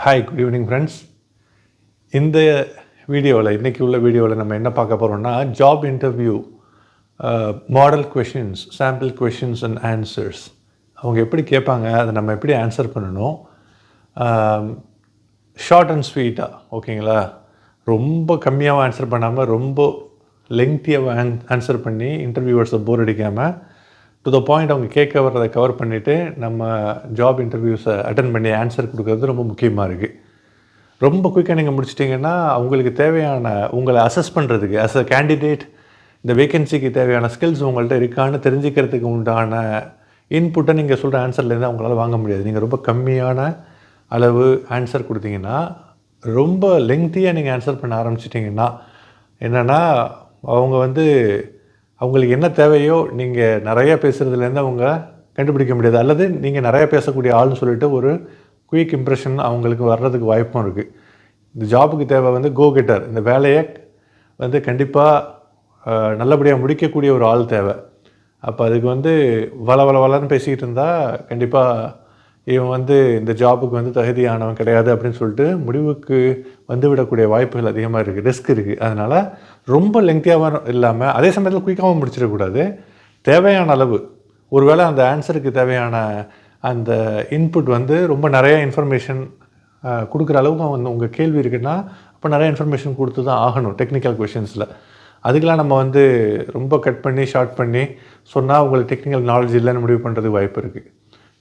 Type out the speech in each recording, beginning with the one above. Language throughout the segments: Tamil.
Hi, good evening friends. இந்த இன்றைக்கி உள்ள வீடியோவில் நம்ம என்ன பார்க்க போகிறோம்னா, job interview model questions, sample questions and answers. அவங்க எப்படி கேட்பாங்க, அதை நம்ம எப்படி ஆன்சர் பண்ணணும், ஷார்ட் அண்ட் ஸ்வீட்டாக, ஓகேங்களா? ரொம்ப கம்மியாக ஆன்சர் பண்ணாமல் ரொம்ப லெங்க்தியாக ஆன்சர் பண்ணி இன்டர்வியூவர்ஸை போர் அடிக்காமல் டு த பாயிண்ட் அவங்க கேட்க வர்றதை கவர் பண்ணிவிட்டு நம்ம ஜாப் இன்டர்வியூஸை அட்டன் பண்ணி ஆன்சர் கொடுக்குறது ரொம்ப முக்கியமாக இருக்குது. ரொம்ப குயிக்காக நீங்கள் முடிச்சிட்டிங்கன்னா அவங்களுக்கு தேவையான உங்களை அசஸ் பண்ணுறதுக்கு ஆஸ் அ கேண்டிடேட் இந்த வேகன்சிக்கு தேவையான ஸ்கில்ஸ் உங்கள்கிட்ட இருக்கான்னு தெரிஞ்சுக்கிறதுக்கு உண்டான இன்புட்டை நீங்கள் சொல்கிற ஆன்சர்லேருந்து அவங்களால வாங்க முடியாது. நீங்கள் ரொம்ப கம்மியான அளவு ஆன்சர் கொடுத்தீங்கன்னா, ரொம்ப லெங்க்தியாக நீங்கள் ஆன்சர் பண்ண ஆரம்பிச்சிட்டிங்கன்னா என்னென்னா, அவங்களுக்கு என்ன தேவையோ நீங்கள் நிறையா பேசுகிறதுலேருந்து அவங்க கண்டுபிடிக்க முடியாது. அல்லது நீங்கள் நிறையா பேசக்கூடிய ஆள்னு சொல்லிட்டு ஒரு குயிக் இம்ப்ரெஷன் அவங்களுக்கு வர்றதுக்கு வாய்ப்பும் இருக்குது. இந்த ஜாபுக்கு தேவை கோ கெட்டர். இந்த வேலையை கண்டிப்பாக நல்லபடியாக முடிக்கக்கூடிய ஒரு ஆள் தேவை. அப்போ அதுக்கு வளன்னு பேசிக்கிட்டு இருந்தால் கண்டிப்பாக இவன் இந்த ஜாபுக்கு தகுதியானவன் கிடையாது அப்படின்னு சொல்லிட்டு முடிவுக்கு விடக்கூடிய வாய்ப்புகள் அதிகமாக இருக்குது, ரிஸ்க் இருக்குது. அதனால் ரொம்ப லெங்க்தியாக இல்லாமல் அதே சமயத்தில் குயிக்காகவும் முடிச்சிடக்கூடாது. தேவையான அளவு, ஒருவேளை அந்த ஆன்சருக்கு தேவையான அந்த இன்புட் ரொம்ப நிறைய இன்ஃபர்மேஷன் கொடுக்குற அளவுக்கு உங்கள் கேள்வி இருக்குன்னா அப்போ நிறைய இன்ஃபர்மேஷன் கொடுத்து தான் ஆகணும். டெக்னிக்கல் கொஷின்ஸில் அதுக்கெலாம் நம்ம ரொம்ப கட் பண்ணி ஷார்ட் பண்ணி சொன்னால் உங்களுக்கு டெக்னிக்கல் நாலேஜ் இல்லைன்னு முடிவு பண்ணுறதுக்கு வாய்ப்பு இருக்குது.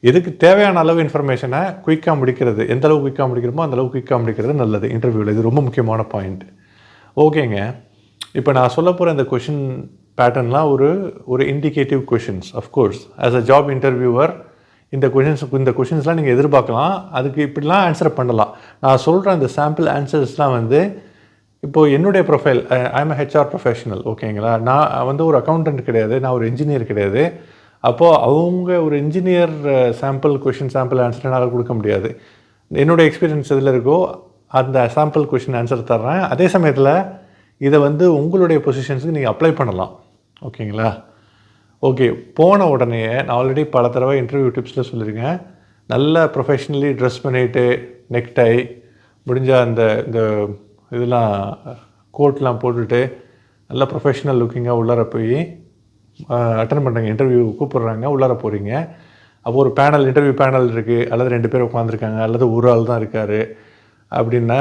இதுக்கு தேவையான அளவு இன்ஃபர்மேஷனை குயிக்காக முடிக்கிறது, எந்த அளவு குயிக்காக முடிக்கிறோமோ அந்தளவு குயிக்காக முடிக்கிறது நல்லது இன்டர்வியூவில். இது ரொம்ப முக்கியமான பாயிண்ட். ஓகேங்க, இப்போ நான் சொல்ல போகிற இந்த கொஷின் பேட்டர்ன்லாம் ஒரு indicative questions. Of course as a job interviewer இந்த கொஷின்ஸ்லாம் நீங்கள் எதிர்பார்க்கலாம். அதுக்கு இப்படிலாம் ஆன்சர் பண்ணலாம். நான் சொல்கிற அந்த சாம்பிள் ஆன்சர்ஸ்லாம் இப்போது என்னுடைய profile, I am HR professional, ஓகேங்களா? நான் ஒரு அக்கௌண்டன்ட் கிடையாது, நான் ஒரு இன்ஜினியர் கிடையாது. அப்போது அவங்க ஒரு இன்ஜினியர் சாம்பிள் ஆன்சர் என்னால் கொடுக்க முடியாது. என்னுடைய எக்ஸ்பீரியன்ஸ் எதில் இருக்கோ அந்த சாம்பிள் கொஷின் ஆன்சர் தர்றேன். அதே சமயத்தில் இதை உங்களுடைய பொசிஷன்ஸுக்கு நீங்கள் அப்ளை பண்ணலாம், ஓகேங்களா? ஓகே, போன உடனே நான் ஆல்ரெடி பல தடவை இன்டர்வியூ டிப்ஸில் சொல்லியிருக்கேன், நல்லா ப்ரொஃபஷ்னலி ட்ரெஸ் பண்ணிவிட்டு நெக்டை முடிஞ்ச இந்த இதெல்லாம் கோட்லாம் போட்டுட்டு நல்லா ப்ரொஃபஷ்னல் லுக்கிங்காக உள்ளார போய் அட்டன் பண்ணுறாங்க, இன்டர்வியூ கூப்பிட்றாங்க, உள்ளார போகிறீங்க. அப்போ ஒரு இன்டர்வியூ பேனல் இருக்குது, அல்லது 2 பேர் உட்காந்துருக்காங்க, அல்லது ஒரு ஆள் தான் இருக்கார் அப்படின்னா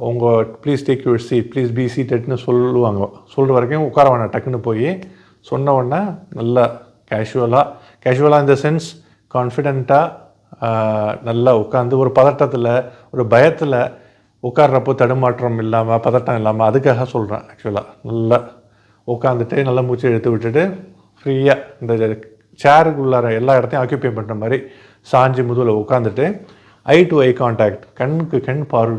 உங்கள் please take your seat, please be சீட்டட்னு சொல்லுவாங்க. சொல்கிற வரைக்கும் உட்கார வேணாம். டக்குன்னு போய் சொன்ன உடனே நல்லா கேஷுவலாக இந்த சென்ஸ் கான்ஃபிடெண்ட்டாக நல்லா உட்காந்து ஒரு பதட்டத்தில் ஒரு பயத்தில் உட்கார்றப்போ தடுமாற்றம் இல்லாமல் பதட்டம் இல்லாமல் அதுக்காக சொல்கிறேன். ஆக்சுவலாக நல்லா உட்காந்துட்டு நல்லா மூச்சு எடுத்து விட்டுட்டு ஃப்ரீயாக இந்த சேருக்குள்ளார எல்லா இடத்தையும் ஆக்கியூபை பண்ணுற மாதிரி சாஞ்சி முதுகில் உட்காந்துட்டு ஐ டு ஐ கான்டாக்ட், கண்ணுக்கு கண் பார்வை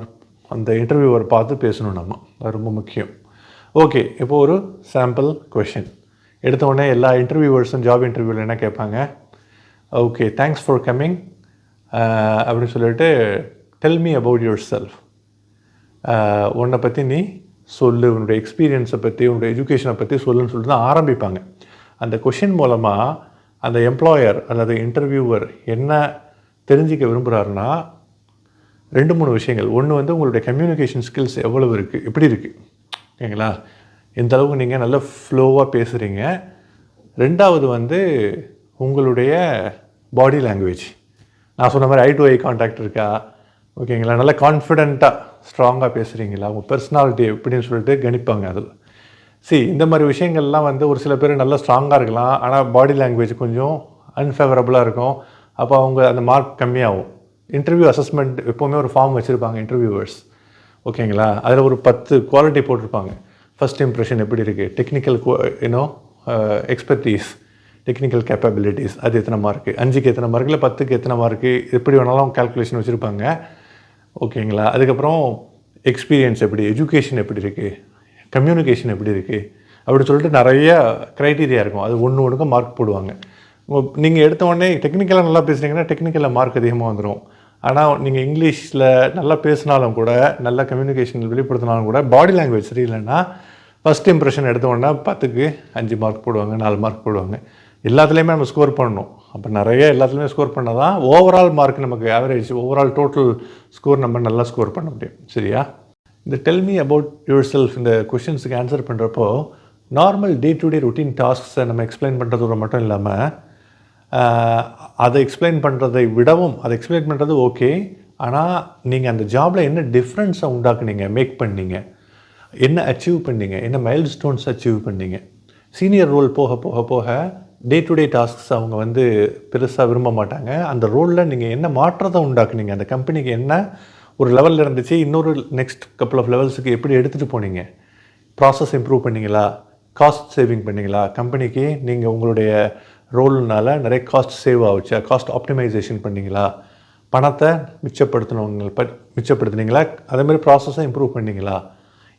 அந்த இன்டர்வியூவர் பார்த்து பேசணும். நம்ம அது ரொம்ப முக்கியம். ஓகே, இப்போது ஒரு சாம்பிள் கொஷின் எடுத்த உடனே எல்லா இன்டர்வியூவர்ஸும் ஜாப் இன்டர்வியூவில் என்ன கேட்பாங்க, ஓகே தேங்க்ஸ் ஃபார் கம்மிங் அப்படின்னு சொல்லிட்டு del me about your self, உன்னை பற்றி நீ சொல்லு, உன்னுடைய எக்ஸ்பீரியன்ஸை பற்றி உன்னுடைய எஜுகேஷனை பற்றி சொல்லுன்னு சொல்லிட்டு தான் ஆரம்பிப்பாங்க. அந்த கொஷின் மூலமாக அந்த எம்ப்ளாயர் அல்லது இன்டர்வியூவர் என்ன தெரிஞ்சிக்க விரும்புகிறாருன்னா 2-3 விஷயங்கள். ஒன்று உங்களுடைய கம்யூனிகேஷன் ஸ்கில்ஸ் எவ்வளவு இருக்குது, எப்படி இருக்குது, ஓகேங்களா? எந்த அளவுக்கு நீங்கள் நல்ல ஃப்ளோவாக பேசுகிறீங்க. 2வது உங்களுடைய பாடி லாங்குவேஜ். நான் சொன்ன மாதிரி ஐ டு ஐ கான்டாக்ட் இருக்கா, ஓகேங்களா? நல்லா கான்ஃபிடெண்ட்டாக ஸ்ட்ராங்காக பேசுகிறீங்களா, உங்கள் பர்சனாலிட்டி எப்படின்னு சொல்லிட்டு கணிப்பாங்க. அதில் இந்த மாதிரி விஷயங்கள்லாம் ஒரு சில பேர் நல்லா ஸ்ட்ராங்காக இருக்கலாம், ஆனால் பாடி லாங்குவேஜ் கொஞ்சம் அன்ஃபேவரபுளாக இருக்கும். அப்போ அவங்க அந்த மார்க் கம்மியாகும். இன்டர்வியூ அசஸ்மெண்ட் எப்போவுமே ஒரு ஃபார்ம் வச்சுருப்பாங்க இன்டர்வியூவர்ஸ், ஓகேங்களா? அதில் ஒரு 10 குவாலிட்டி போட்டிருப்பாங்க. ஃபஸ்ட் இம்ப்ரெஷன் எப்படி இருக்குது, டெக்னிக்கல் எக்ஸ்பர்டீஸ், டெக்னிக்கல் கேப்பபிலிட்டிஸ், அது எத்தனை மார்க்கு, 5க்கு எத்தனை மார்க், இல்லை 10க்கு எத்தனை மார்க்கு, எப்படி வேணாலும் கால்குலேஷன் வச்சுருப்பாங்க, ஓகேங்களா? அதுக்கப்புறம் எக்ஸ்பீரியன்ஸ் எப்படி, எஜுகேஷன் எப்படி இருக்குது, கம்யூனிகேஷன் எப்படி இருக்குது அப்படின்னு சொல்லிட்டு நிறைய க்ரைட்டீரியா இருக்கும். அது ஒன்றுக்கும் மார்க் போடுவாங்க. நீங்கள் எடுத்த உடனே டெக்னிக்கலாக நல்லா பேசுகிறீங்கன்னா டெக்னிக்கலில் மார்க் அதிகமாக வந்துடும். ஆனால் நீங்கள் இங்கிலீஷில் நல்லா பேசினாலும் கூட, நல்ல கம்யூனிகேஷன் வெளிப்படுத்தினாலும் கூட, பாடி லாங்குவேஜ் சரியில்லைன்னா ஃபஸ்ட் இம்ப்ரெஷன் எடுத்த உடனே 10க்கு 5 மார்க் போடுவாங்க, 4 மார்க் போடுவாங்க. எல்லாத்துலேயுமே நம்ம ஸ்கோர் பண்ணணும். அப்போ நிறைய எல்லாத்துலேயுமே ஸ்கோர் பண்ணால் தான் ஓவரால் மார்க் நமக்கு ஆவரேஜ் ஓவரால் டோட்டல் ஸ்கோர் நம்ம நல்லா ஸ்கோர் பண்ண முடியும். சரியா? இந்த tell me about yourself இந்த கொஷின்ஸுக்கு ஆன்சர் பண்ணுறப்போ normal day to day routine டாஸ்க்ஸை நம்ம எக்ஸ்பிளைன் பண்ணுறதோட மட்டும் இல்லாமல் அதை எக்ஸ்பிளைன் பண்ணுறதை விடவும் அதை எக்ஸ்பிளைன் பண்ணுறது ஓகே, ஆனால் நீங்கள் அந்த ஜாபில் என்ன டிஃப்ரென்ஸை உண்டாக்குனீங்க, மேக் பண்ணீங்க, என்ன அச்சீவ் பண்ணீங்க, என்ன மைல் ஸ்டோன்ஸ் அச்சீவ் பண்ணீங்க. சீனியர் ரோல் போக போக போக டே டு டே டாஸ்க்ஸ் அவங்க வந்து பெருசாக விரும்ப மாட்டாங்க. அந்த ரோலில் நீங்கள் என்ன மாற்றத்தை உண்டாக்குனீங்க, அந்த கம்பெனிக்கு என்ன ஒரு லெவலில் இருந்துச்சு இன்னொரு நெக்ஸ்ட் கப்புள் ஆஃப் லெவல்ஸுக்கு எப்படி எடுத்துகிட்டு போனீங்க, ப்ராசஸ் இம்ப்ரூவ் பண்ணிங்களா, காஸ்ட் சேவிங் பண்ணிங்களா, கம்பெனிக்கு நீங்கள் உங்களுடைய ரோல்னால நிறைய காஸ்ட் சேவ் ஆகுச்சா, காஸ்ட் ஆப்டிமைசேஷன் பண்ணிங்களா, பணத்தை மிச்சப்படுத்துனீங்களா, அதேமாதிரி ப்ராசஸை இம்ப்ரூவ் பண்ணிங்களா,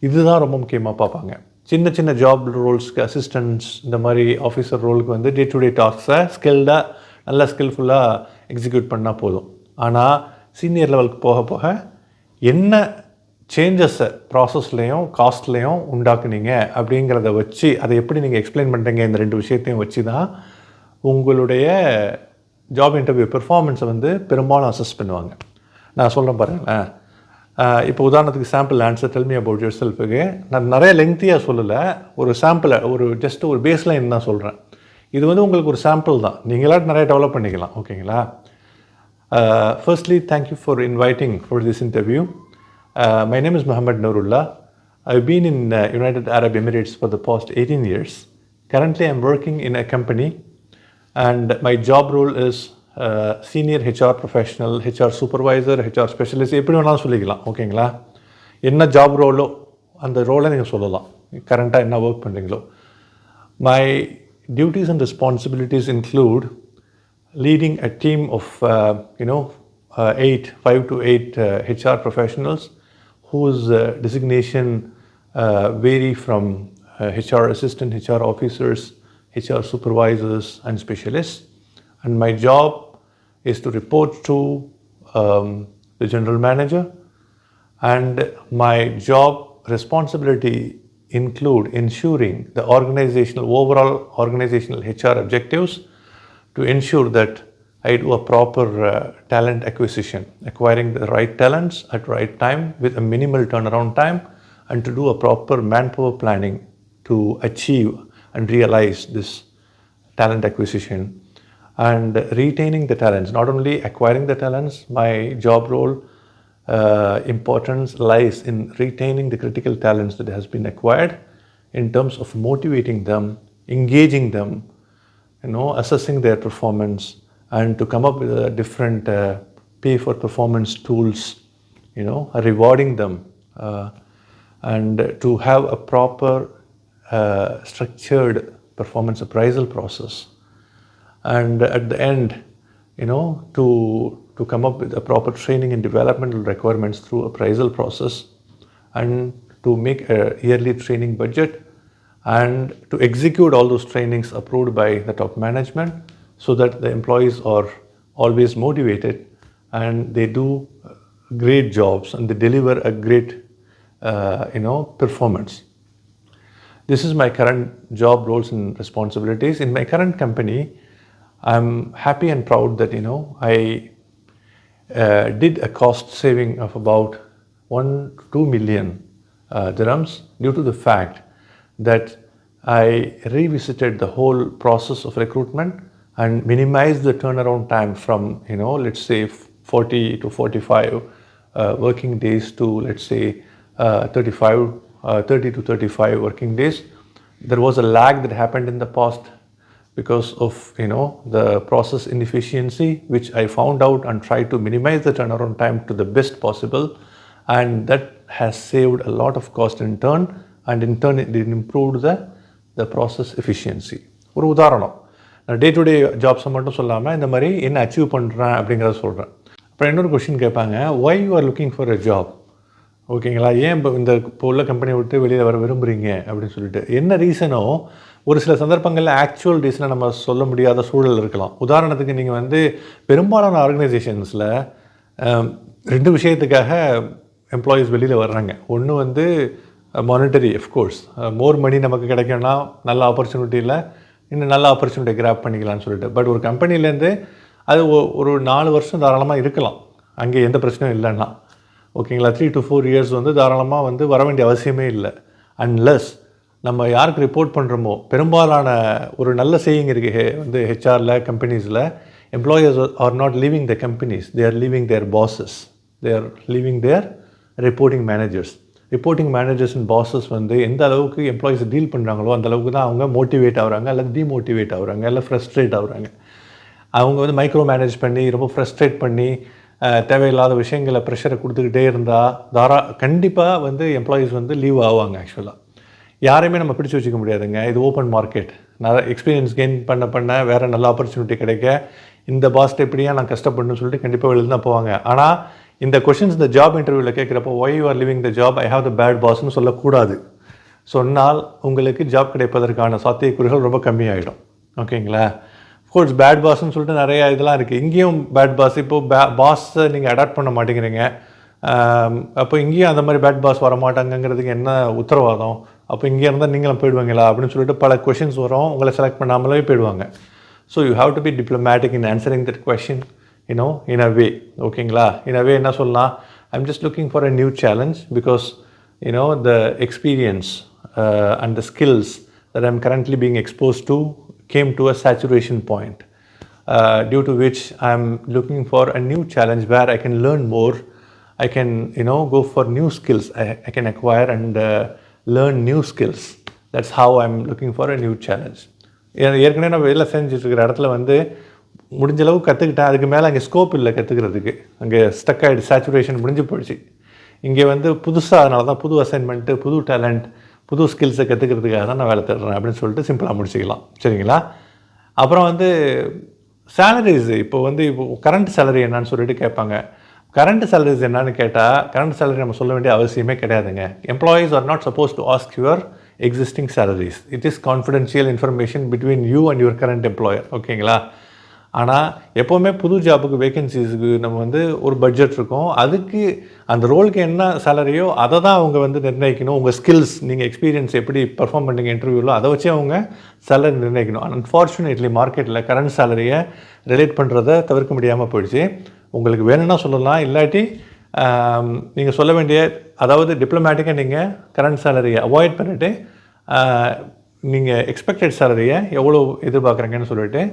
இதுதான் ரொம்ப முக்கியமாக பார்ப்பாங்க. சின்ன சின்ன ஜாப் ரோல்ஸ்க்கு அசிஸ்டன்ட்ஸ் இந்த மாதிரி ஆஃபீஸர் ரோலுக்கு வந்து டே டு டே டாஸ்க்ஸை ஸ்கில்டாக நல்லா ஸ்கில்ஃபுல்லாக எக்ஸிக்யூட் பண்ணால் போதும். ஆனால் சீனியர் லெவலுக்கு போக போக என்ன சேஞ்சஸை ப்ராசஸ்லேயும் காஸ்ட்லேயும் உண்டாக்குனீங்க அப்படிங்கிறத வச்சு அதை எப்படி நீங்கள் எக்ஸ்பிளைன் பண்ணுறீங்க, இந்த ரெண்டு விஷயத்தையும் வச்சு தான் உங்களுடைய ஜாப் இன்டர்வியூ பெர்ஃபார்மன்ஸை வந்து பெரும்பாலும் அசஸ் பண்ணுவாங்க. நான் சொல்கிறேன் பாருங்களேன். இப்போ உதாரணத்துக்கு sample answer tell me about யுவர் செல்ஃபுக்கு நான் நிறைய லெங்க்த்தியாக சொல்லலை, ஒரு சாம்பிளை ஒரு ஜஸ்ட் ஒரு பேஸ்லைன் தான் சொல்கிறேன். இது வந்து உங்களுக்கு ஒரு சாம்பிள் தான், நீங்களாட்டு நிறைய டெவலப் பண்ணிக்கலாம். ஓகேங்களா? Firstly, thank you for inviting for this interview. My name is Muhammad Noorullah. I've been in United Arab Emirates for the past 18 years. Currently, I'm working in a company and my job role is senior HR professional, HR supervisor, HR specialist. எப்படி வேணாலும் சொல்லிக்கலாம். ஓகேங்களா? என்ன ஜாப் ரோலோ அந்த ரோலை நீங்கள் சொல்லலாம். கரண்ட்டாக என்ன ஒர்க் பண்ணுறீங்களோ. My duties and responsibilities include leading a team of 5 to 8 HR professionals whose designation vary from HR assistant, HR officers, HR supervisors and specialists. And my job is to report to the general manager, and my job responsibility include ensuring the overall organizational HR objectives to ensure that I do a proper talent acquisition, acquiring the right talents at right time with a minimal turnaround time, and to do a proper manpower planning to achieve and realize this talent acquisition and retaining the talents. Not only acquiring the talents, my job role importance lies in retaining the critical talents that has been acquired in terms of motivating them, engaging them, assessing their performance, and to come up with a different pay for performance tools, rewarding them, and to have a proper structured performance appraisal process. And at the end, to come up with a proper training and developmental requirements through appraisal process, and to make a yearly training budget, and to execute all those trainings approved by the top management so that the employees are always motivated and they do great jobs and they deliver a great performance. This is my current job roles and responsibilities. In my current company, I'm happy and proud that I did a cost saving of about 1 to 2 million dirhams due to the fact that I revisited the whole process of recruitment and minimized the turnaround time from let's say 40 to 45 working days to let's say 30 to 35 working days. There was a lag that happened in the past because of the process inefficiency, which I found out and tried to minimize the turnaround time to the best possible, and that has saved a lot of cost in turn, and in turn it improved the process efficiency. ஒரு உதாரணம், நான் டே டு டே ஜாப்ஸை மட்டும் சொல்லாமல் இந்த மாதிரி என்ன அச்சீவ் பண்ணுறேன் அப்படிங்கிறத சொல்கிறேன். அப்புறம் இன்னொரு கொஷின் கேட்பாங்க, Y you are looking for a job. ஓகேங்களா? ஏன் இப்போ உள்ள கம்பெனியை விட்டு வெளியில் வர விரும்புகிறீங்க அப்படின்னு சொல்லிட்டு என்ன ரீசனோ ஒரு சில சந்தர்ப்பங்களில் ஆக்சுவல் ரீசனை நம்ம சொல்ல முடியாத சூழல் இருக்கலாம். உதாரணத்துக்கு நீங்கள் வந்து பெரும்பாலான ஆர்கனைசேஷன்ஸில் 2 விஷயத்துக்காக எம்ப்ளாயீஸ் வெளியில் வர்றாங்க. ஒன்று வந்து மானிட்டரி, அஃப்கோர்ஸ் மோர் மணி நமக்கு கிடைக்கும்னா நல்ல ஆப்பர்ச்சுனிட்டியில் இன்னும் நல்ல ஆப்பர்ச்சுனிட்டி கிராப் பண்ணிக்கலாம்னு சொல்லிட்டு. பட் ஒரு கம்பெனிலேருந்து அது ஒரு 4 வருஷம் தாராளமாக இருக்கலாம், அங்கே எந்த பிரச்சனையும் இல்லைன்னா. ஓகேங்களா? 3 to 4 இயர்ஸ் வந்து தாராளமாக வந்து வர வேண்டிய அவசியமே இல்லை. அன்லெஸ் நம்ம யாருக்கு ரிப்போர்ட் பண்ணுறோமோ, பெரும்பாலான ஒரு நல்ல சேயிங் இருக்குது வந்து ஹெச்ஆரில், கம்பெனிஸில், employers are not leaving the companies, they are leaving their bosses, they are leaving their reporting managers. Reporting managers and bosses வந்து எந்த அளவுக்கு எம்ப்ளாயிஸ் டீல் பண்ணுறாங்களோ அந்த அளவுக்கு தான் அவங்க மோட்டிவேட் ஆகுறாங்க, அல்லது டிமோட்டிவேட் ஆகுறாங்க, இல்லை ஃப்ரஸ்ட்ரேட் ஆகுறாங்க. அவங்க வந்து மைக்ரோ மேனேஜ் பண்ணி ரொம்ப ஃப்ரஸ்ட்ரேட் பண்ணி தேவையில்லாத விஷயங்களை ப்ரெஷரை கொடுத்துக்கிட்டே இருந்தால் கண்டிப்பாக வந்து எம்ப்ளாயீஸ் வந்து லீவ் ஆவாங்க. ஆக்சுவலாக யாரையுமே நம்ம பிடிச்சி வச்சுக்க முடியாதுங்க. இது ஓப்பன் மார்க்கெட். நிறைய எக்ஸ்பீரியன்ஸ் கெயின் பண்ண வேறு நல்ல ஆப்பர்ச்சுனிட்டி கிடைக்க இந்த பாஸ்ட் எப்படியா நான் கஷ்டப்படணும்னு சொல்லிட்டு கண்டிப்பாக வெளியில் தான் போவாங்க. ஆனால் இந்த கொஷின்ஸ் இந்த ஜாப் இன்டர்வியூவில் கேட்குறப்போ why you are leaving the job, I have the bad பாஸ்ன்னு சொல்லக்கூடாது. சொன்னால் உங்களுக்கு ஜாப் கிடைப்பதற்கான சாத்தியக்கூறுகள் ரொம்ப கம்மியாகிடும். ஓகேங்களா? கோர்ஸ் பேட் பாஸ்ன்னு சொல்லிட்டு நிறையா இதெல்லாம் இருக்குது. இங்கேயும் பேட் பாஸ். இப்போது பாஸை நீங்கள் அடாப்ட் பண்ண மாட்டேங்கிறீங்க. அப்போ இங்கேயும் அந்த மாதிரி பேட் பாஸ் வர மாட்டாங்கங்கிறதுக்கு என்ன உத்தரவாதம்? அப்போ இங்கே இருந்தால் நீங்களும் போயிடுவாங்களா அப்படின்னு சொல்லிட்டு பல கொஷின்ஸ் வரும். உங்களை செலக்ட் பண்ணாமலே போயிடுவாங்க. So you have to be diplomatic in answering that question, you know, in a way. ஓகேங்களா? இன் அ வே என்ன சொல்லலாம், I'm just looking for a new challenge because you know the experience and the skills that I'm currently being exposed to came to a saturation point, due to which I'm looking for a new challenge where I can learn more. I can, go for new skills. I can acquire and learn new skills. That's how I'm looking for a new challenge. ஏற்கனவே நான் வேலை செஞ்சுட்டு இருக்கிற இடத்துல வந்து முடிஞ்ச அளவுக்கு கற்றுக்கிட்டேன். அதுக்கு மேலே அங்கே ஸ்கோப் இல்லை கற்றுக்கிறதுக்கு. அங்கே ஸ்டக் ஆகிடுச்சு, சேச்சுரேஷன் முடிஞ்சு போயிடுச்சு. இங்கே வந்து புதுசாக, அதனால தான் புது அசைன்மெண்ட்டு, புது டேலண்ட், புது ஸ்கில்ஸை கற்றுக்கிறதுக்காக தான் நான் வேலை தேடுறேன் அப்படின்னு சொல்லிட்டு சிம்பிளாக முடிச்சிக்கலாம். சரிங்களா? அப்புறம் வந்து சேலரிஸ். இப்போ கரண்ட் சேலரி என்னன்னு சொல்லிட்டு கேட்பாங்க. கரண்ட் சேலரிஸ் என்னன்னு கேட்டால், கரண்ட் சேலரி நம்ம சொல்ல வேண்டிய அவசியமே கிடையாதுங்க. Employees are not suppose to ask your existing salaries. It is confidential information between you and your current employer. ஓகேங்களா? ஆனால் எப்போவுமே புது ஜாபுக்கு வேகன்சிஸுக்கு நம்ம ஒரு பட்ஜெட் இருக்கும். அதுக்கு அந்த ரோலுக்கு என்ன சேலரியோ அதை தான் அவங்க நிர்ணயிக்கணும். உங்கள் ஸ்கில்ஸ், நீங்கள் எக்ஸ்பீரியன்ஸ் எப்படி பர்ஃபார்ம் பண்ணுங்க இன்டர்வியூவில், அதை வச்சு அவங்க சேலரி நிர்ணயிக்கணும். அன்ஃபார்ச்சுனேட்லி மார்க்கெட்டில் கரண்ட் சேலரியை ரிலேட் பண்ணுறதை தவிர்க்க முடியாமல் போயிடுச்சு. உங்களுக்கு வேணும்னா சொல்லலாம், இல்லாட்டி நீங்கள் சொல்ல வேண்டிய, அதாவது டிப்ளமேட்டிக்காக நீங்கள் கரண்ட் சேலரியை அவாய்ட் பண்ணிவிட்டு நீங்கள் எக்ஸ்பெக்டட் சேலரியை எவ்வளோ எதிர்பார்க்குறீங்கன்னு சொல்லிவிட்டு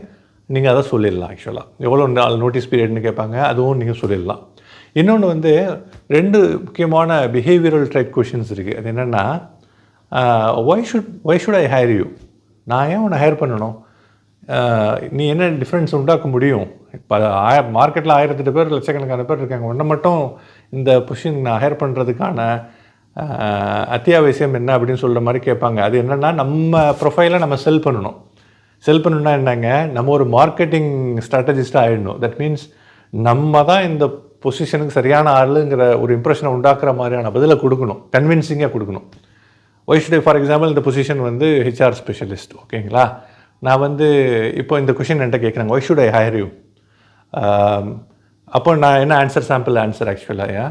நீங்கள் அதை சொல்லிடலாம். ஆக்சுவலாக எவ்வளோ நாள் நோட்டீஸ் பீரியட்னு கேட்பாங்க, அதுவும் நீங்கள் சொல்லிடலாம். இன்னொன்று 2 முக்கியமான பிஹேவியரல் டைப் கொஷின்ஸ் இருக்குது. அது என்னென்னா, why should I higher you? நான் ஏன் உன்னை ஹையர் பண்ணணும்? நீ என்ன டிஃப்ரென்ஸ் உண்டாக்க முடியும்? இப்போ மார்க்கெட்டில் 1008 பேர், லட்சக்கணக்கான பேர் இருக்காங்க. ஒன்றை மட்டும் இந்த பொசிஷன் நான் ஹையர் பண்ணுறதுக்கான அத்தியாவசியம் என்ன அப்படின்னு சொல்கிற மாதிரி கேட்பாங்க. அது என்னென்னா, நம்ம ப்ரொஃபைலை நம்ம செல் பண்ணணும். செல் பண்ணணுன்னா என்னங்க, நம்ம ஒரு மார்க்கெட்டிங் ஸ்ட்ராட்டஜிஸ்ட்டாக ஆகிடணும். தட் மீன்ஸ் நம்ம தான் இந்த பொசிஷனுக்கு சரியான ஆளுங்கிற ஒரு இம்ப்ரெஷனை உண்டாக்குற மாதிரியான பதிலை கொடுக்கணும், கன்வின்சிங்காக கொடுக்கணும். Why should I, for example, இந்த பொசிஷன் ஹெச்ஆர் ஸ்பெஷலிஸ்ட். ஓகேங்களா? நான் இப்போ இந்த கொஷின் என்கிட்ட கேட்குறாங்க, why should I higher you? அப்போ நான் என்ன ஆன்சர் ஆக்சுவலாக,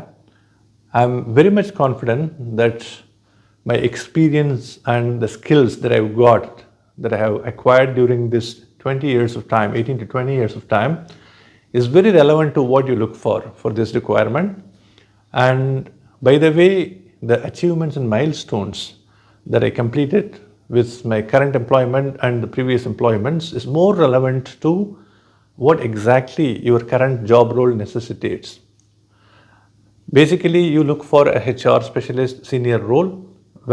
I am very much confident that my experience and the skills that I've got, that I have acquired during this 20 years of time, 18 to 20 years of time, is very relevant to what you look for this requirement. And by the way, the achievements and milestones that I completed with my current employment and the previous employments is more relevant to what exactly your current job role necessitates. Basically, you look for a HR specialist senior role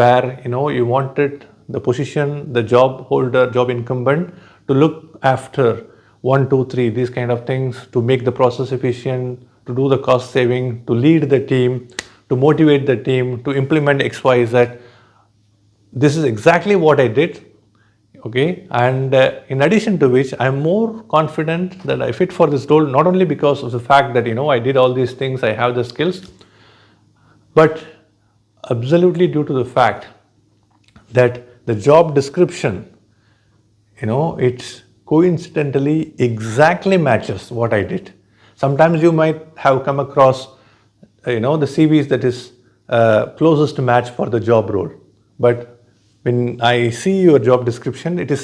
where you wanted the position, the job holder, job incumbent to look after 1, 2, 3, these kind of things, to make the process efficient, to do the cost saving, to lead the team, to motivate the team, to implement XYZ. This is exactly what I did. Okay, and in addition to which, I'm more confident that I fit for this role, not only because of the fact that I did all these things, I have the skills, but absolutely due to the fact that the job description, it coincidentally exactly matches what I did. Sometimes you might have come across, the CVs that is closest to match for the job role. But when I see your job description, it is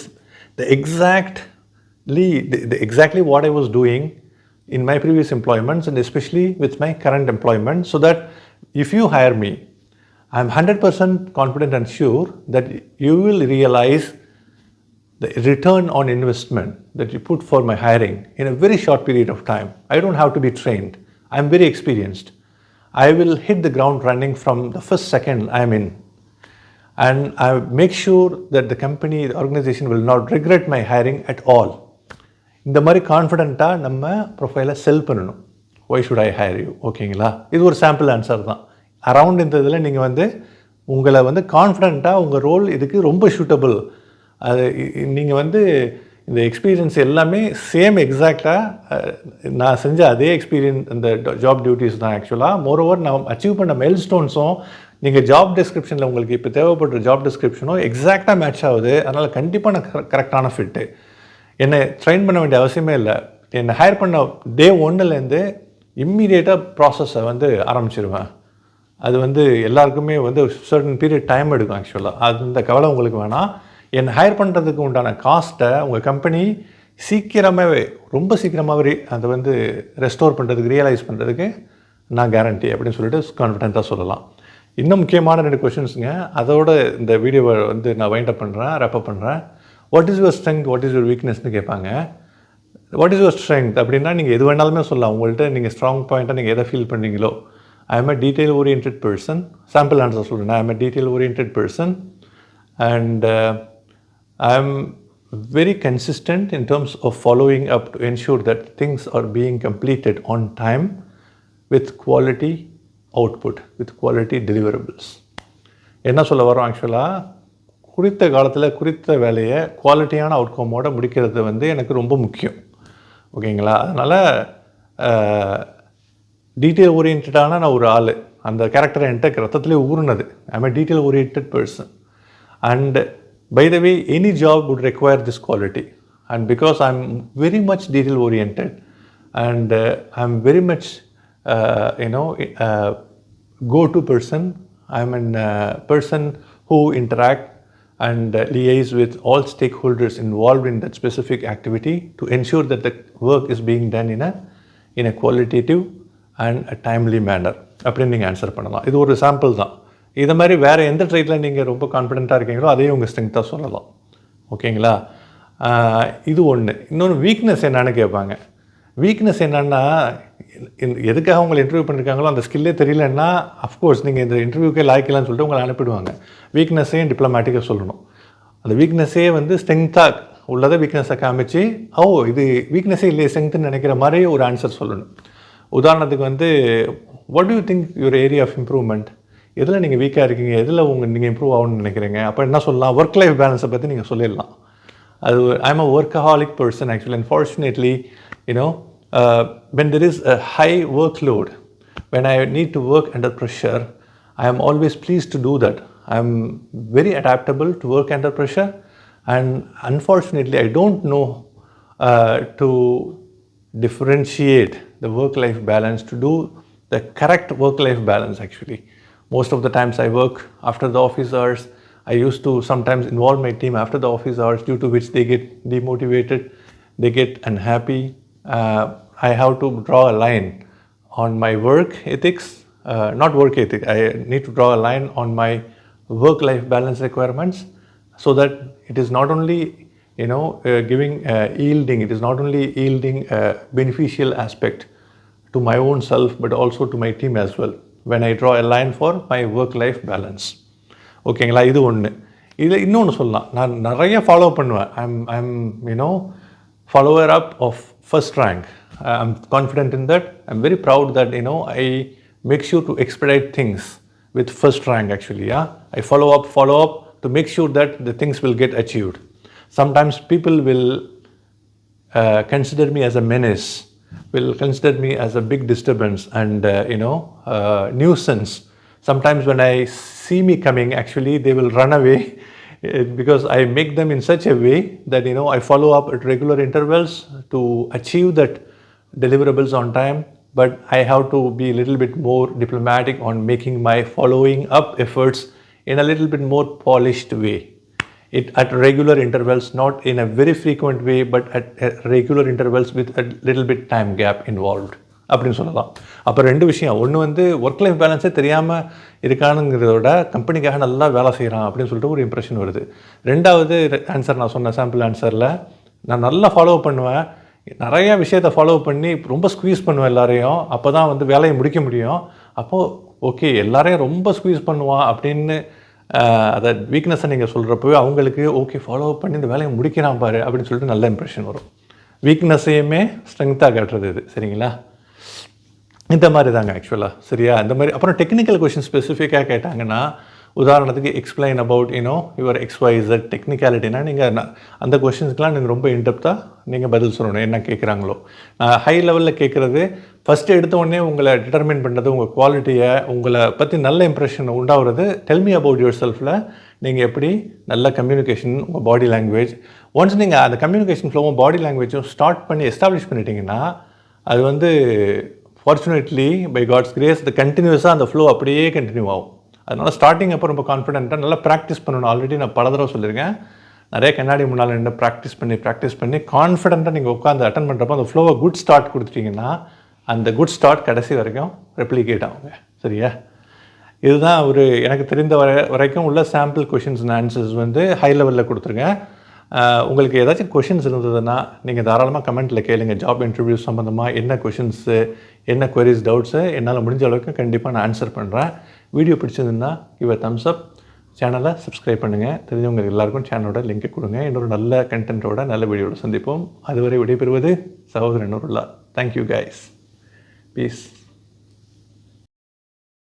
exactly what I was doing in my previous employments and especially with my current employment, so that if you hire me, I'm 100% confident and sure that you will realize the return on investment that you put for my hiring in a very short period of time. I don't have to be trained. I'm very experienced. I will hit the ground running from the first second I'm in. And I make sure that the company, the organization will not regret my hiring at all. இந்த மாதிரி கான்ஃபிடென்ட்டாக நம்ம ப்ரொஃபைலை செல் பண்ணணும். Why should I higher you? ஓகேங்களா? இது ஒரு சாம்பிள் ஆன்சர் தான். அரவுண்ட் இந்த இதில் நீங்கள் வந்து உங்களை வந்து கான்ஃபிடென்ட்டாக உங்கள் ரோல் இதுக்கு ரொம்ப சூட்டபிள், அது நீங்கள் வந்து இந்த எக்ஸ்பீரியன்ஸ் எல்லாமே சேம் எக்ஸாக்டாக நான் செஞ்ச அதே எக்ஸ்பீரியன்ஸ் இந்த ஜாப் டியூட்டிஸ் தான் ஆக்சுவலாக. மோரோவர் நான் அச்சீவ் பண்ண மைல் ஸ்டோன்ஸும் நீங்கள் ஜாப் டிஸ்கிரிப்ஷனில் உங்களுக்கு இப்போ தேவைப்படுற ஜாப் டிஸ்கிரிப்ஷனும் எக்ஸாக்டாக மேட்ச் ஆகுது. அதனால் கண்டிப்பாக நான் கரெக்டான ஃபிட்டு. என்னை ட்ரெயின் பண்ண வேண்டிய அவசியமே இல்லை. என்னை ஹையர் பண்ண டே 1லேருந்து இம்மீடியட்டாக ப்ராசஸை வந்து ஆரம்பிச்சிருவேன். அது வந்து எல்லாருக்குமே வந்து சர்டன் பீரியட் டைம் எடுக்கும் ஆக்சுவலாக. அது இந்த கவலை உங்களுக்கு வேணாம். என்னை ஹையர் பண்ணுறதுக்கு உண்டான காஸ்ட்டை உங்கள் கம்பெனி சீக்கிரமாகவே, ரொம்ப சீக்கிரமாகவே அதை வந்து ரெஸ்டோர் பண்ணுறதுக்கு, ரியலைஸ் பண்ணுறதுக்கு நான் கேரண்டி அப்படின்னு சொல்லிட்டு கான்ஃபிடென்ட்டாக சொல்லலாம். இன்னும் முக்கியமான 2 கொஷின்ஸுங்க. அதோட இந்த வீடியோவை வந்து நான் வைண்ட் அப் பண்ணுறேன், ரேப்பப் பண்ணுறேன். What is your strength, what is யுவர் வீக்னஸ்னு கேட்பாங்க. வாட் இஸ் யுவர் ஸ்ட்ரென்த் அப்படின்னா நீங்கள் எது வேணாலுமே சொல்லலாம். உங்கள்கிட்ட நீங்கள் ஸ்ட்ராங் பாயிண்ட்டாக நீங்கள் எதை ஃபீல் பண்ணுறீங்களோ. I am a detail oriented person. Sample answer சொல்கிறேன். I am a detail oriented person and I am very consistent in terms of following up to ensure that things are being completed on time with quality output, with quality deliverables. என்ன சொல்ல வரோம் ஆக்சுவலாக, குறித்த காலத்தில் குறித்த வேலையை குவாலிட்டியான அவுட்கமோட முடிக்கிறது வந்து எனக்கு ரொம்ப முக்கியம். ஓகேங்களா? அதனால் டீட்டெயில் ஓரியன்டான நான் ஒரு ஆள். அந்த கேரக்டர் என்கிட்ட ரத்தத்துலேயே ஊறுனது. I am a detail oriented person. And by the way, any job would require this quality. And because I'm very much detail oriented and I'm very much go-to person. I'm a person who interact and liaise with all stakeholders involved in that specific activity to ensure that the work is being done in a qualitative and a timely manner. அப்படின்னு நீங்கள் ஆன்சர் பண்ணலாம். இது ஒரு சாம்பிள் தான். இதை மாதிரி வேறு எந்த ட்ரைட்டில் நீங்கள் ரொம்ப கான்ஃபிடென்ட்டாக இருக்கீங்களோ அதையும் உங்கள் ஸ்ட்ரென்த்தாக சொல்லலாம். ஓகேங்களா? இது ஒன்று. இன்னொன்று வீக்னஸ் என்னன்னு கேட்பாங்க. வீக்னஸ் என்னென்னா, எதுக்காக உங்களை இன்டர்வியூ பண்ணியிருக்காங்களோ அந்த ஸ்கில்லே தெரியலன்னா அஃப்கோர்ஸ் நீங்கள் இந்த இன்டர்வியூக்கே லாய்க்கலான்னு சொல்லிட்டு உங்களை அனுப்பிடுவாங்க. வீக்னஸையும் டிப்ளமேட்டிக்காக சொல்லணும். அந்த வீக்னஸே வந்து ஸ்ட்ரென்த்தாக உள்ளதை வீக்னஸை காமிச்சு, இது வீக்னஸே இல்லையே ஸ்ட்ரென்த்துன்னு நினைக்கிற மாதிரி ஒரு ஆன்சர் சொல்லணும். உதாரணத்துக்கு வந்து, what do you think your area of improvement? எதில் நீங்கள் வீக்காக இருக்கீங்க, எதில் நீங்கள் இம்ப்ரூவ் ஆகணும்னு நினைக்கிறீங்க? அப்போ என்ன சொல்லலாம்? ஒர்க் லைஃப் பேலன்ஸை பற்றி நீங்கள் சொல்லிடலாம். அது ஐ am a workaholic person actually. Unfortunately when there is a high workload, when I need to work under pressure, I am always pleased to do that. I am very adaptable to work under pressure, and unfortunately I don't know to differentiate the work-life balance, to do the correct work-life balance actually. Most of the times I work after the office hours. I used to sometimes involve my team after the office hours, due to which they get demotivated, they get unhappy. I have to draw a line on my work ethics, not work ethic. I need to draw a line on my work-life balance requirements, so that it is not only yielding, it is not only yielding a beneficial aspect to my own self, but also to my team as well, when I draw a line for my work-life balance. ஓகேங்களா? இது ஒன்று. இதில் இன்னொன்று சொல்லலாம். நான் நிறைய ஃபாலோ பண்ணுவேன். I'm follower up of first rank. I'm confident in that. I'm very proud that I make sure to expedite things with first rank actually. I follow up to make sure that the things will get achieved. Sometimes people will consider me as a menace, will consider me as a big disturbance and nuisance. Sometimes when I see me coming, actually they will run away because I make them in such a way that I follow up at regular intervals to achieve that deliverables on time. But I have to be a little bit more diplomatic on making my following up efforts in a little bit more polished way. it at regular intervals, not in a very frequent way, but at regular intervals with a little bit time gap involved அப்படின்னு சொல்லலாம். அப்போ 2 விஷயம். ஒன்று வந்து ஒர்க் லைஃப் பேலன்ஸே தெரியாமல் இருக்கானுங்கிறத விட கம்பெனிக்காக நல்லா வேலை செய்கிறான் அப்படின்னு சொல்லிட்டு ஒரு இம்ப்ரெஷன் வருது. 2வது ஆன்சர் நான் சொன்ன சாம்பிள் ஆன்சரில் நான் நல்லா ஃபாலோ பண்ணுவேன், நிறையா விஷயத்தை ஃபாலோ பண்ணி ரொம்ப ஸ்குவீஸ் பண்ணுவேன் எல்லாரையும், அப்போ தான் வந்து வேலையை முடிக்க முடியும். அப்போது ஓகே எல்லாரையும் ரொம்ப ஸ்குவீஸ் பண்ணுவான் அப்படின்னு அதை வீக்னஸை நீங்கள் சொல்கிறப்பவே அவங்களுக்கு ஓகே ஃபாலோ பண்ணி இந்த வேலையை முடிக்கிறான் பாரு அப்படின்னு சொல்லிட்டு நல்ல இம்ப்ரெஷன் வரும். வீக்னஸையுமே ஸ்ட்ரென்த்தாக காட்டுறது இது. சரிங்களா? இந்த மாதிரி தாங்க ஆக்சுவலாக. சரியா? இந்த மாதிரி அப்புறம் டெக்னிக்கல் கொஷின் ஸ்பெசிஃபிக்காக கேட்டாங்கன்னா, உதாரணத்துக்கு எக்ஸ்பிளைன் அபவுட் யுவர் XYZ டெக்னிக்காலிட்டினா நீங்கள் அந்த கொஷின்ஸ்க்கெலாம் நீங்கள் ரொம்ப இன்டெப்த்தாக நீங்கள் பதில் சொல்லணும் என்ன கேட்குறாங்களோ. ஹை லெவலில் கேட்குறது ஃபஸ்ட்டு எடுத்த உடனே உங்களை டிட்டர்மின் பண்ணுறது, உங்கள் குவாலிட்டியை, உங்களை பற்றி நல்ல இம்ப்ரெஷன் உண்டாகிறது டெல் மீ அபவுட் யுவர் செல்ஃபில் நீங்கள் எப்படி நல்ல கம்யூனிகேஷன், உங்கள் பாடி லாங்குவேஜ். ஒன்ஸ் நீங்கள் அந்த கம்யூனிகேஷன் ஃப்ளோவும் பாடி லாங்குவேஜும் ஸ்டார்ட் பண்ணி எஸ்டாப்ளிஷ் பண்ணிட்டீங்கன்னா அது வந்து ஃபார்ச்சுனேட்லி பை காட்ஸ் கிரேஸ் அது கண்டினியூஸாக அந்த ஃப்ளோ அப்படியே கண்டினியூ ஆகும். அதனால் ஸ்டார்டிங் அப்போ ரொம்ப கான்ஃபிடென்ட்டாக நல்லா ப்ராக்டிஸ் பண்ணணும். ஆல்ரெடி நான் பல தடவை சொல்லியிருக்கேன், நிறைய கண்ணாடி முன்னால் நின்று ப்ராக்டிஸ் பண்ணி கான்ஃபிடென்ட்டாக நீங்கள் உட்காந்து அட்டன் பண்ணுறப்போ அந்த ஃப்ளோவை குட் ஸ்டார்ட் கொடுத்துட்டிங்கன்னா அந்த குட் ஸ்டார்ட் கடைசி வரைக்கும் ரெப்ளிகேட் ஆகுங்க. சரியா? இதுதான் ஒரு எனக்கு தெரிந்த வரைக்கும் உள்ள சாம்பிள் கொஷின்ஸ் அண்ட் ஆன்சர்ஸ் வந்து ஹை லெவலில் கொடுத்துருங்க. உங்களுக்கு ஏதாச்சும் கொஷின்ஸ் இருந்ததுன்னா நீங்கள் தாராளமாக கமெண்ட்டில் கேளுங்க. ஜாப் இன்டர்வியூ சம்மந்தமாக என்ன கொஷின்ஸு, என்ன குவரிஸ், டவுட்ஸு என்னால் முடிஞ்ச அளவுக்கு கண்டிப்பாக நான் ஆன்சர் பண்ணுறேன். வீடியோ பிடிச்சிருந்ததுன்னா give a thumbs up, சேனலை சப்ஸ்கிரைப் பண்ணுங்கள். தெரிஞ்சவங்க எல்லாருக்கும் சேனலோட லிங்க் கொடுங்க. இன்னொரு நல்ல கண்டென்ட்டோட நல்ல வீடியோவில் சந்திப்போம். அதுவரை விடைபெறுவது சகோதரன் நூருல்லா. Thank you guys. பீஸ்.